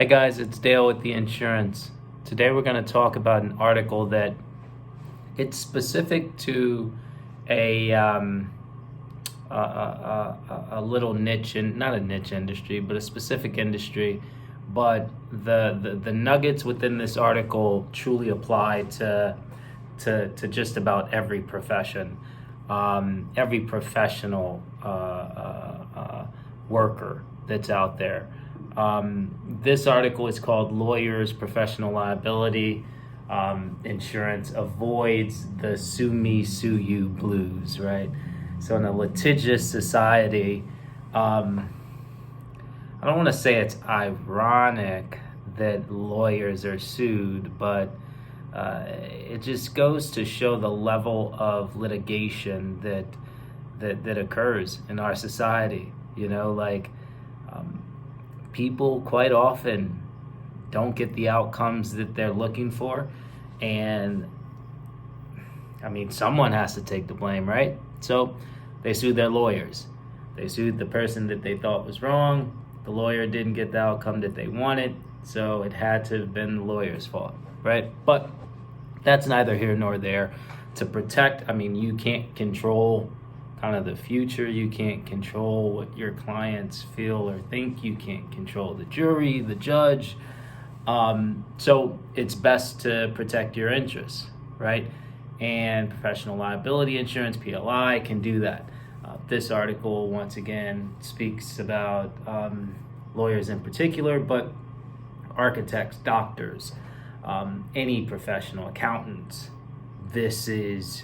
Hey guys, it's Dale with the insurance. Today we're going to talk about an article that it's specific to a a little niche, and not a niche industry, but a specific industry. But the nuggets within this article truly apply to just about every profession, every professional worker that's out there. This article is called Lawyers Professional Liability Insurance Avoids the Sue Me, Sue You blues, right? So in a litigious society, I don't want to say it's ironic that lawyers are sued, but it just goes to show the level of litigation that occurs in our society. People quite often don't get the outcomes that they're looking for, and someone has to take the blame, right? So they sued their lawyers. They sued the person that they thought was wrong. The lawyer didn't get the outcome that they wanted, so it had to have been the lawyer's fault, right? But that's neither here nor there. To protect, you can't control kind of the future. You can't control what your clients feel or think. You can't control the jury, the judge. So it's best to protect your interests, right? And professional liability insurance, PLI, can do that. This article, once again, speaks about lawyers in particular, but architects, doctors, any professional, accountants. This is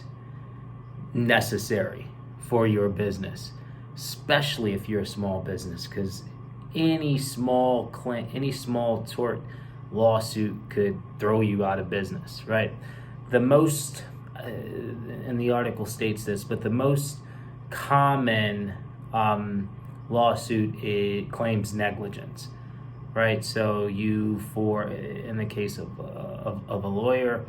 necessary for your business, especially if you're a small business, because any small tort lawsuit could throw you out of business, right? The most, and the article states this, but the most common lawsuit, it claims negligence, right? So in the case of a lawyer,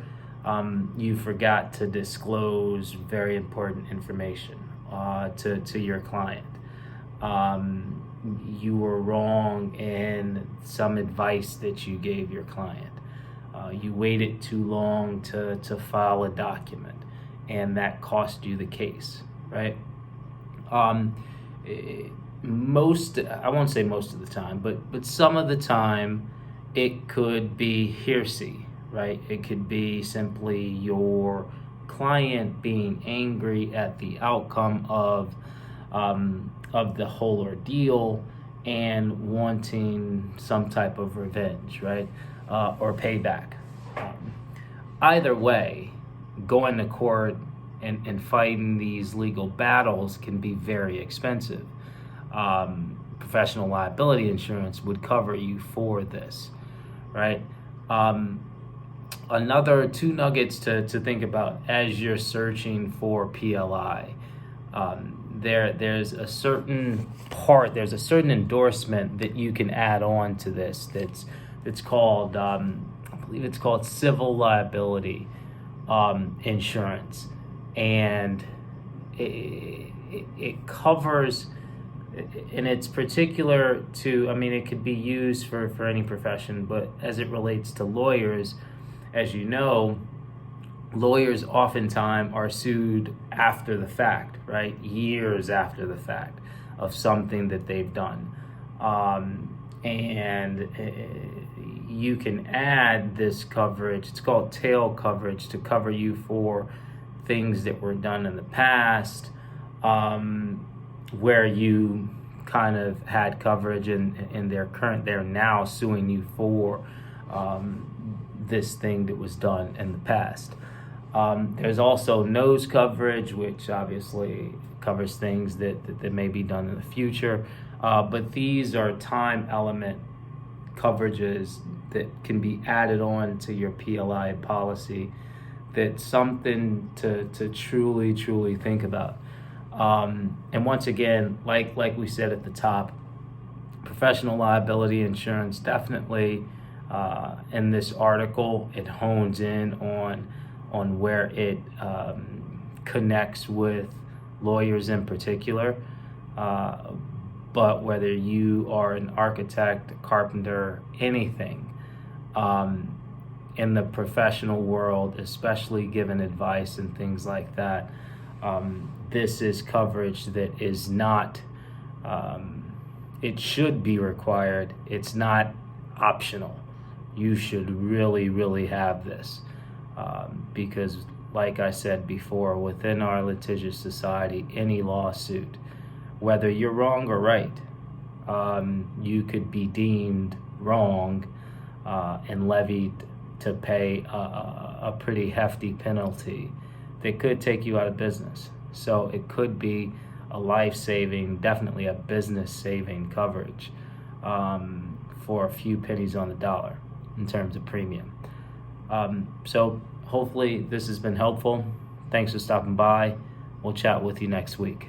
you forgot to disclose very important information to your client. You were wrong in some advice that you gave your client. You waited too long to file a document, and that cost you the case, right? I won't say most of the time, but some of the time it could be hearsay, right? It could be simply your client being angry at the outcome of the whole ordeal and wanting some type of revenge, right? Or payback. Either way, going to court and fighting these legal battles can be very expensive. Professional liability insurance would cover you for this, right? Another two nuggets to think about as you're searching for PLI. There's a certain endorsement that you can add on to this that's called, I believe it's called civil liability insurance. And it covers, and it's particular to, it could be used for any profession, but as it relates to lawyers, as you know, lawyers oftentimes are sued after the fact, right? Years after the fact of something that they've done. And you can add this coverage, it's called tail coverage, to cover you for things that were done in the past, where you kind of had coverage and they're now suing you for this thing that was done in the past. There's also nose coverage, which obviously covers things that may be done in the future. But these are time element coverages that can be added on to your PLI policy. That's something to truly think about. And once again, like we said at the top, professional liability insurance definitely, in this article, it hones in on where it connects with lawyers in particular. But whether you are an architect, a carpenter, anything, in the professional world, especially giving advice and things like that, this is coverage that is not, it should be required. It's not optional. You should really, really have this, because like I said before, within our litigious society, any lawsuit, whether you're wrong or right, you could be deemed wrong and levied to pay a pretty hefty penalty that could take you out of business. So it could be a life-saving, definitely a business-saving coverage for a few pennies on the dollar in terms of premium. So hopefully this has been helpful. Thanks for stopping by. We'll chat with you next week.